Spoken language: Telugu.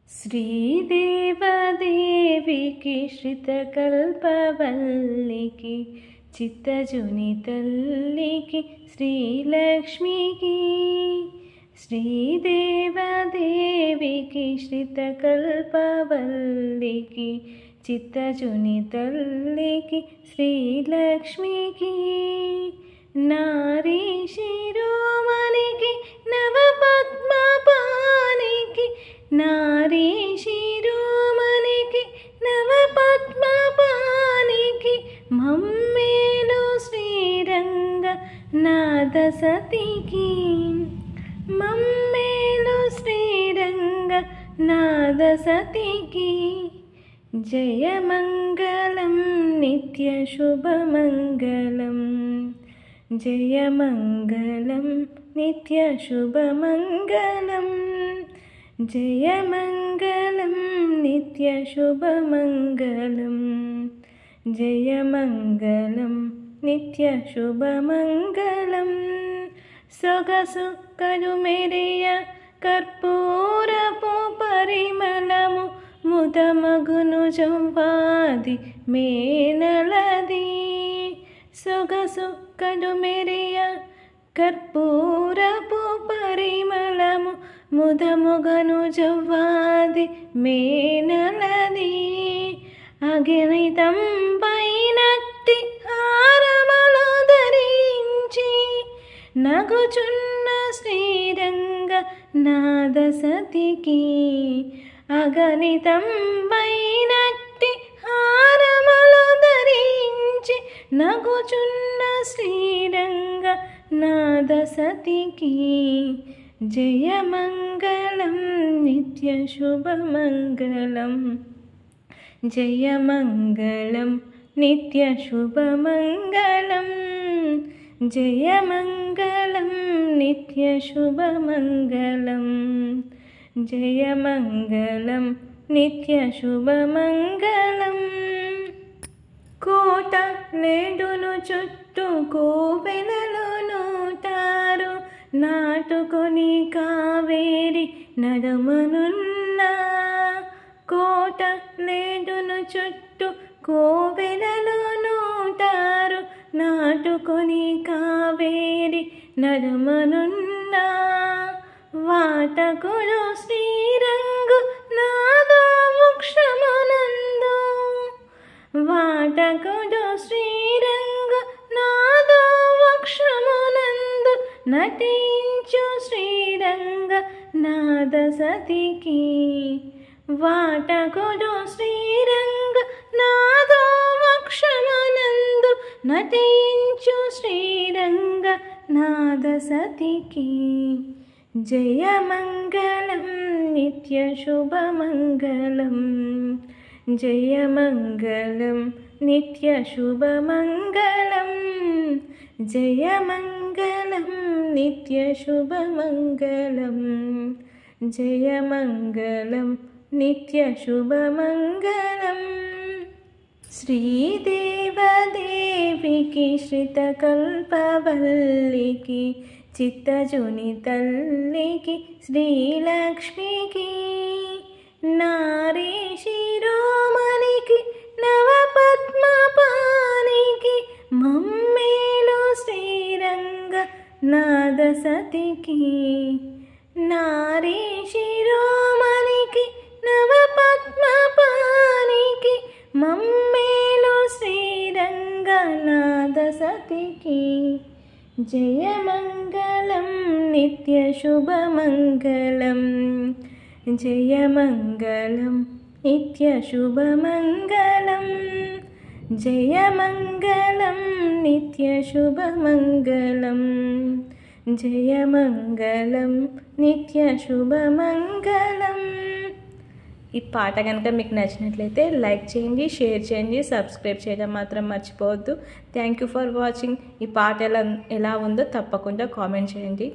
శ్రీదేవదేవికి శ్రితకల్పవల్లికి చిత్తజుని తల్లికి శ్రీలక్ష్మికి శ్రీదేవదేవికి శ్రితకల్పవల్లికి చిత్తజుని తల్లికి శ్రీలక్ష్మికి నారీ శిరోమణికి నవపద్మపాణికి నారీ శిరోమణికి నవపద్మపాణికి మమ్మేలు శ్రీరంగ నాద సతికి మమ్మేలు శ్రీరంగ నాద సతికి జయమంగళం నిత్య శుభమంగళం జయమంగళం నిత్య శుభమంగళం జయమంగళం నిత్య శుభమంగళం జయమంగళం నిత్య శుభమంగళం సొగసు కరుమెరియ కర్పూరపు పరిమళము ముదమగును జంవాది మేనలది సొగసు కరుమెరియ కర్పూరపు పరిమళము ముదముగను జవ్వాది మేనలది అగణితం పైనట్టి హారములు ధరించి నగుచున్న శ్రీరంగ నాద సతికి అగణితం పైనట్టి హారములు ధరించి నగుచున్న శ్రీరంగ నాద సతికి జయమంగళం నిత్య శుభమంగళం జయమంగళం నిత్య శుభమంగళం జయమంగళం నిత్య శుభమంగళం జయమంగళం నిత్య శుభమంగళం కోట లేడును చుట్టూ కోవెలలో నూటారు నాటుకొని కావేరి నడమనున్న కోట లేడును చుట్టూ కోవెలలో నూటారు నాటుకొని కావేరి నడమనున్న వాటకుడు శ్రీరంగు నాదో వృక్షమునందు వాటకుడు శ్రీరంగు నాదో వృక్షమునందు నటించు శ్రీరంగ నాద సతికి వాటకుడు శ్రీరంగ నాదో వృక్షమునందు నటించు శ్రీరంగ నాద సతికి జయమంగళం నిత్య శుభమంగళం జయమంగళం నిత్య శుభమంగళం జయమంగళం నిత్య శుభమంగళం జయమంగళం నిత్య శుభమంగళం శ్రీదేవదేవికి శ్రితకల్పవల్లికి చిత్తజుని తల్లికి శ్రీలక్ష్మికి నారీ శిరోమణికి నవపద్మపాణికి మమ్మేలు శ్రీరంగ నాద సతికి నారీ శిరోమణికి నవపద్మపాణికి మమ్మేలు శ్రీరంగ నాద సతికి జయమంగళం నిత్య శుభమంగళం జయమంగళం నిత్య శుభమంగళం జయమంగళం నిత్య శుభమంగళం జయమంగళం నిత్య శుభమంగళం. ఈ పాట కనుక మీకు నచ్చినట్లయితే లైక్ చేయండి, షేర్ చేయండి, సబ్స్క్రైబ్ చేయడం మాత్రం మర్చిపోవద్దు. Thank you for watching. ఈ పాట ఎలా ఉందో తప్పకుండా కామెంట్ చేయండి.